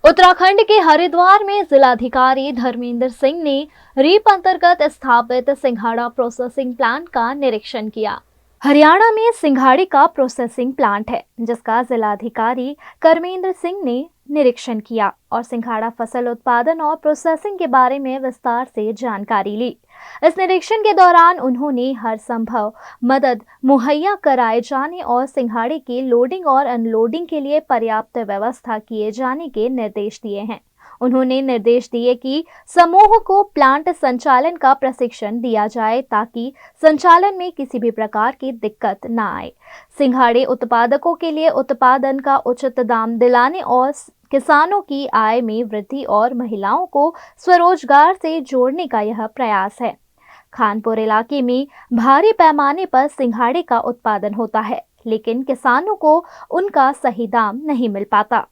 उत्तराखंड के हरिद्वार में जिलाधिकारी धर्मेंद्र सिंह ने रीप अंतर्गत स्थापित सिंघाड़ा प्रोसेसिंग प्लांट का निरीक्षण किया। हरियाणा में सिंघाड़े का प्रोसेसिंग प्लांट है, जिसका जिलाधिकारी कर्मेंद्र सिंह ने निरीक्षण किया और सिंघाड़ा फसल उत्पादन और प्रोसेसिंग के बारे में विस्तार से जानकारी ली। इस निरीक्षण के दौरान उन्होंने हर संभव मदद मुहैया कराए जाने और सिंघाड़े के लोडिंग और अनलोडिंग के लिए पर्याप्त व्यवस्था किए जाने के निर्देश दिए हैं। उन्होंने निर्देश दिए कि समूह को प्लांट संचालन का प्रशिक्षण दिया जाए ताकि संचालन में किसी भी प्रकार की दिक्कत न आए। सिंघाड़े उत्पादकों के लिए उत्पादन का उचित दाम दिलाने और किसानों की आय में वृद्धि और महिलाओं को स्वरोजगार से जोड़ने का यह प्रयास है। खानपुर इलाके में भारी पैमाने पर सिंघाड़े का उत्पादन होता है, लेकिन किसानों को उनका सही दाम नहीं मिल पाता।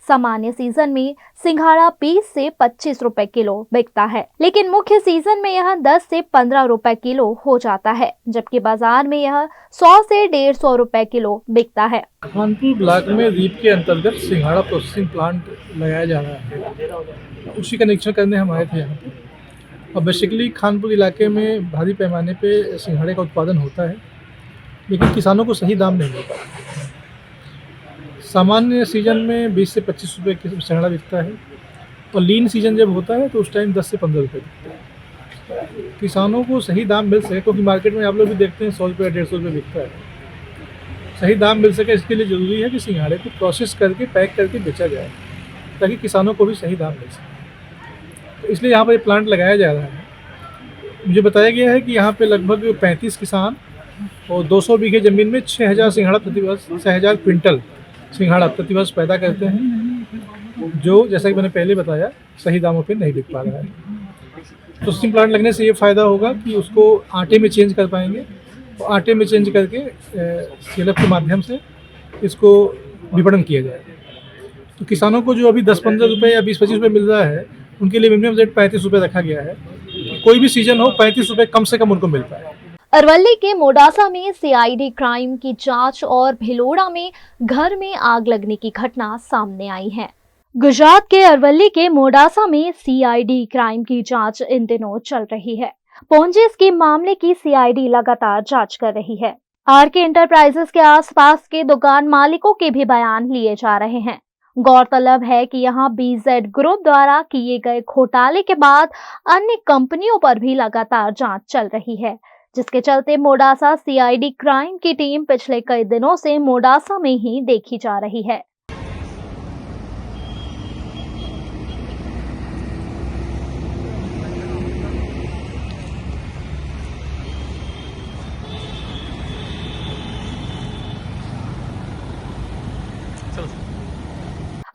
सामान्य सीजन में सिंघाड़ा 20 से 25 रुपए किलो बिकता है, लेकिन मुख्य सीजन में यह 10 से 15 रुपए किलो हो जाता है, जबकि बाजार में यह 100 से 150 रुपए किलो बिकता है। खानपुर ब्लॉक में रीप के अंतर्गत सिंघाड़ा प्रोसेसिंग प्लांट लगाया जा रहा है, उसी का निरीक्षण करने हम आए थे यहाँ पे। और बेसिकली खानपुर इलाके में भारी पैमाने पे सिंघाड़े का उत्पादन होता है, लेकिन किसानों को सही दाम नहीं मिलता। सामान्य सीजन में 20 से 25 रुपये की सिंघाड़ा बिकता है और लीन सीजन जब होता है तो उस टाइम 10 से 15 रुपये बिकता है। किसानों को सही दाम मिल सके, क्योंकि मार्केट में आप लोग भी देखते हैं 100 रुपये 150 रुपये बिकता है। सही दाम मिल सके, इसके लिए ज़रूरी है कि सिंघाड़े को प्रोसेस करके पैक करके बेचा जाए ताकि किसानों को भी सही दाम मिल सके। तो इसलिए यहाँ पर प्लांट लगाया जा रहा है। मुझे बताया गया है कि यहाँ पे लगभग 35 किसान और 200 बीघे ज़मीन में 6000 सिंघाड़ा प्रतिवर्ष 6000 क्विंटल सिंघाड़ा प्रतिवर्ष पैदा करते हैं, जो जैसा कि मैंने पहले बताया सही दामों पे नहीं बिक पा रहा है। प्रोसेसिंग प्लांट लगने से ये फ़ायदा होगा कि उसको आटे में चेंज कर पाएंगे और आटे में चेंज करके स्केल अप के माध्यम से इसको विपणन किया जाएगा। तो किसानों को जो अभी 10-15 रुपये या 20-25 रुपये मिल रहा है, उनके लिए मिनिमम रेट 35 रुपये रखा गया है। कोई भी सीजन हो 35 रुपये कम से कम उनको मिल पाए। अरवली के मोडासा में सीआईडी क्राइम की जांच और भिलोड़ा में घर में आग लगने की घटना सामने आई है। गुजरात के अरवली के मोडासा में सीआईडी क्राइम की जांच इन दिनों चल रही है। पोंजी स्कीम मामले की सीआईडी लगातार जांच कर रही है। आरके एंटरप्राइजेस के आसपास के दुकान मालिकों के भी बयान लिए जा रहे हैं। गौरतलब है कि यहां बीजेड ग्रुप द्वारा किए गए घोटाले के बाद अन्य कंपनियों पर भी लगातार जांच चल रही है, जिसके चलते मोडासा सीआईडी क्राइम की टीम पिछले कई दिनों से मोडासा में ही देखी जा रही है।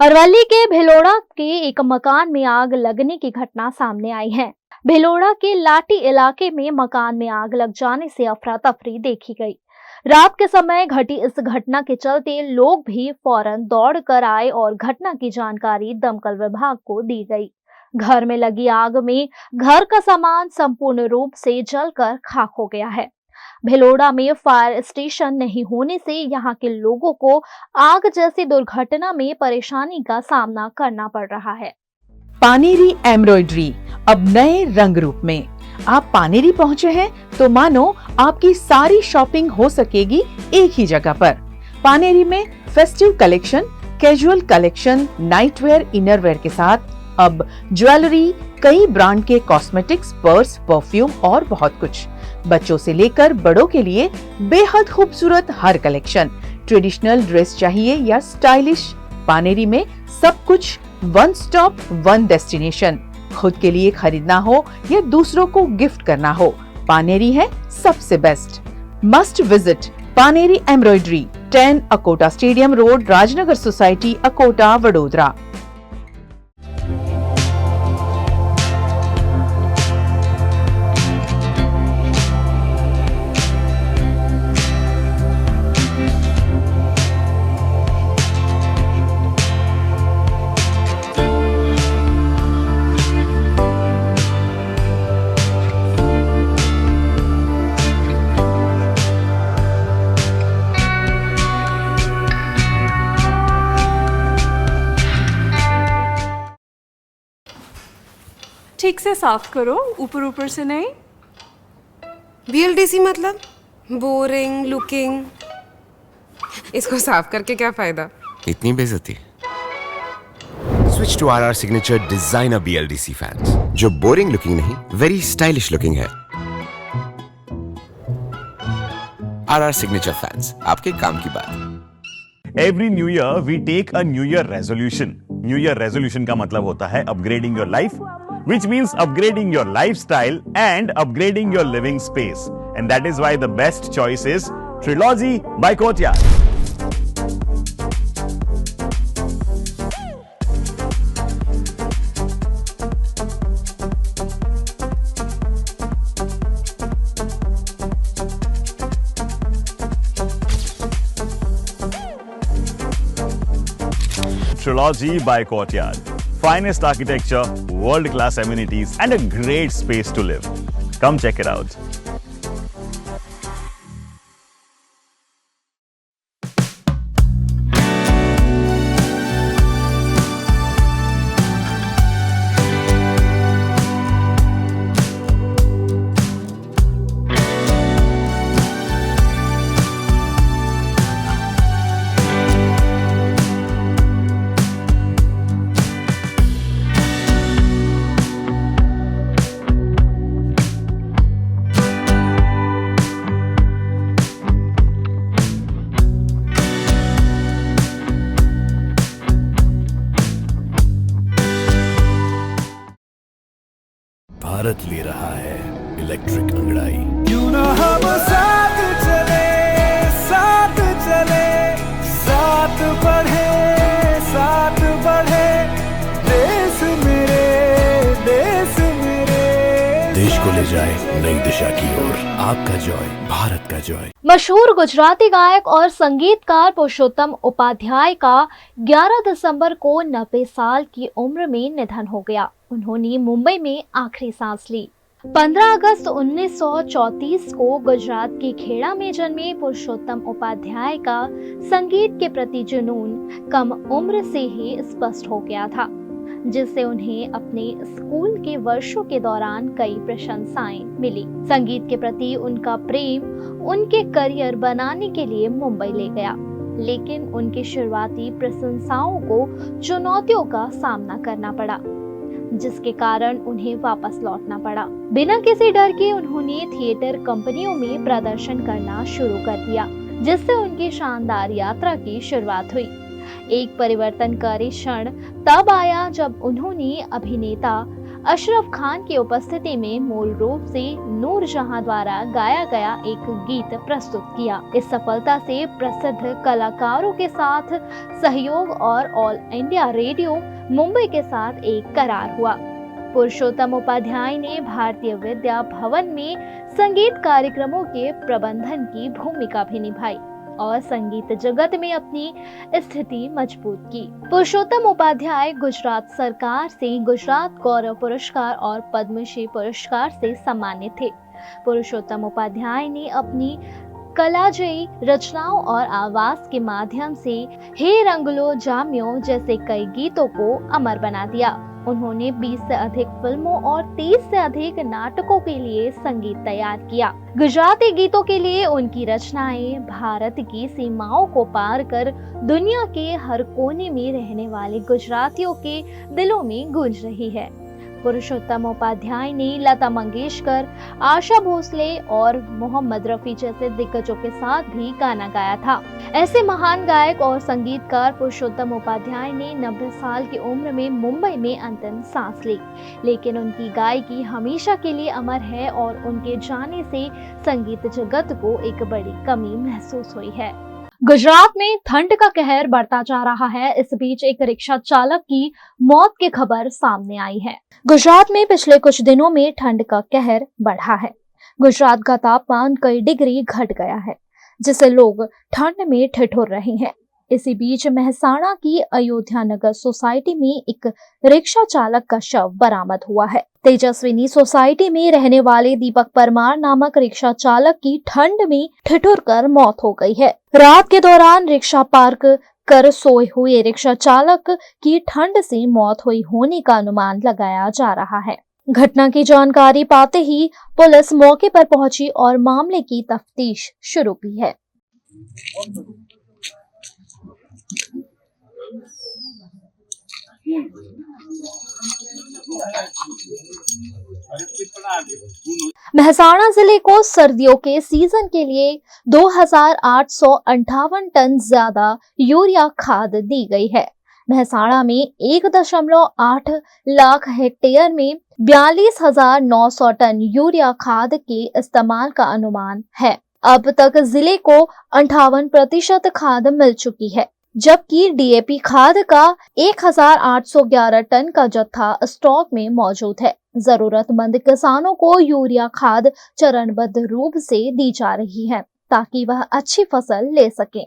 अरवली के भिलोड़ा के एक मकान में आग लगने की घटना सामने आई है। भिलोड़ा के लाटी इलाके में मकान में आग लग जाने से अफरा तफरी देखी गई। रात के समय घटी इस घटना के चलते लोग भी फौरन दौड़ कर आए और घटना की जानकारी दमकल विभाग को दी गई। घर में लगी आग में घर का सामान संपूर्ण रूप से जलकर खाक हो गया है। भिलोड़ा में फायर स्टेशन नहीं होने से यहाँ के लोगों को आग जैसी दुर्घटना में परेशानी का सामना करना पड़ रहा है। पानेरी एम्ब्रॉयडरी अब नए रंग रूप में। आप पानेरी पहुँचे हैं तो मानो आपकी सारी शॉपिंग हो सकेगी एक ही जगह पर। पानेरी में festive collection, casual collection, nightwear, innerwear के साथ अब ज्वेलरी, कई ब्रांड के कॉस्मेटिक्स, पर्स, परफ्यूम और बहुत कुछ। बच्चों से लेकर बड़ों के लिए बेहद खूबसूरत हर कलेक्शन। ट्रेडिशनल ड्रेस चाहिए या स्टाइलिश, पानेरी में सब कुछ वन स्टॉप वन डेस्टिनेशन। खुद के लिए खरीदना हो या दूसरों को गिफ्ट करना हो, पानेरी है सबसे best. Must visit Paneri embroidery, 10 Akota stadium road, Rajnagar society, Akota, Vadodara. ठीक से साफ करो, ऊपर ऊपर से नहीं। BLDC मतलब बोरिंग लुकिंग, इसको साफ करके क्या फायदा। इतनी बेइज्जती। Switch to RR signature designer BLDC fans, जो बोरिंग लुकिंग नहीं, वेरी स्टाइलिश लुकिंग है। RR सिग्नेचर फैंस, आपके काम की बात। Every new year we take a new year resolution. New year resolution का मतलब होता है upgrading your life, which means upgrading your lifestyle and upgrading your living space. And that is why the best choice is Trilogy by Courtyard. Trilogy by Courtyard. Finest architecture, world-class amenities, and a great space to live. Come check it out. Bharat ले रहा है electric अंगड़ाई। क्यों ना हम साथ चले, साथ चले, साथ बढ़े, साथ बढ़े, देश मेरे, देश मेरे। देश को ले जाए नई दिशा की ओर। आपका जॉय, भारत का जॉय। मशहूर गुजराती गायक और संगीतकार पुरुषोत्तम उपाध्याय का 11 दिसंबर को 90 साल की उम्र में निधन हो गया। उन्होंने मुंबई में आखिरी सांस ली। 15 अगस्त 1934 को गुजरात के खेड़ा में जन्मे पुरुषोत्तम उपाध्याय का संगीत के प्रति जुनून कम उम्र से ही स्पष्ट हो गया था, जिससे उन्हें अपने स्कूल के वर्षों के दौरान कई प्रशंसाएं मिली। संगीत के प्रति उनका प्रेम उनके करियर बनाने के लिए मुंबई ले गया, लेकिन उनकी शुरुआती प्रशंसाओं को चुनौतियों का सामना करना पड़ा, जिसके कारण उन्हें वापस लौटना पड़ा। बिना किसी डर के उन्होंने थिएटर कंपनियों में प्रदर्शन करना शुरू कर दिया, जिससे उनकी शानदार यात्रा की शुरुआत हुई। एक परिवर्तनकारी क्षण तब आया जब उन्होंने अभिनेता अशरफ खान की उपस्थिति में मूल रूप से नूरजहां द्वारा गाया गया एक गीत प्रस्तुत किया। इस सफलता से प्रसिद्ध कलाकारों के साथ सहयोग और ऑल इंडिया रेडियो मुंबई के साथ एक करार हुआ। पुरुषोत्तम उपाध्याय ने भारतीय विद्या भवन में संगीत कार्यक्रमों के प्रबंधन की भूमिका भी निभाई और संगीत जगत में अपनी स्थिति मजबूत की। पुरुषोत्तम उपाध्याय गुजरात सरकार से गुजरात गौरव पुरस्कार और पद्मश्री पुरस्कार से सम्मानित थे। पुरुषोत्तम उपाध्याय ने अपनी कलाजयी रचनाओं और आवाज के माध्यम से हे रंगलो जाम्यो जैसे कई गीतों को अमर बना दिया। उन्होंने 20 से अधिक फिल्मों और 30 से अधिक नाटकों के लिए संगीत तैयार किया। गुजराती गीतों के लिए उनकी रचनाएं भारत की सीमाओं को पार कर दुनिया के हर कोने में रहने वाले गुजरातियों के दिलों में गूंज रही है। पुरुषोत्तम उपाध्याय ने लता मंगेशकर, आशा भोसले और मोहम्मद रफी जैसे दिग्गजों के साथ भी गाना गाया था। ऐसे महान गायक और संगीतकार पुरुषोत्तम उपाध्याय ने 90 साल की उम्र में मुंबई में अंतिम सांस ली, लेकिन उनकी गायकी हमेशा के लिए अमर है और उनके जाने से संगीत जगत को एक बड़ी कमी महसूस हुई है। गुजरात में ठंड का कहर बढ़ता जा रहा है। इस बीच एक रिक्शा चालक की मौत की खबर सामने आई है। गुजरात में पिछले कुछ दिनों में ठंड का कहर बढ़ा है। गुजरात का तापमान कई डिग्री घट गया है, जिससे लोग ठंड में ठिठुर रहे हैं। इसी बीच मेहसाणा की अयोध्या नगर सोसाइटी में एक रिक्शा चालक का शव बरामद हुआ है। तेजस्विनी सोसाइटी में रहने वाले दीपक परमार नामक रिक्शा चालक की ठंड में ठिठुर कर मौत हो गई है। रात के दौरान रिक्शा पार्क कर सोए हुए रिक्शा चालक की ठंड से मौत हुई होने का अनुमान लगाया जा रहा है। घटना की जानकारी पाते ही पुलिस मौके पर पहुंची और मामले की तफ्तीश शुरू की है। मेहसाणा जिले को सर्दियों के सीजन के लिए 2,858 टन ज्यादा यूरिया खाद दी गई है। मेहसाणा में 1.8 लाख हेक्टेयर में 42,900 टन यूरिया खाद के इस्तेमाल का अनुमान है। अब तक जिले को 58% खाद मिल चुकी है, जबकि डीएपी खाद का 1,811 टन का जत्था स्टॉक में मौजूद है। जरूरतमंद किसानों को यूरिया खाद चरणबद्ध रूप से दी जा रही है ताकि वह अच्छी फसल ले सकें।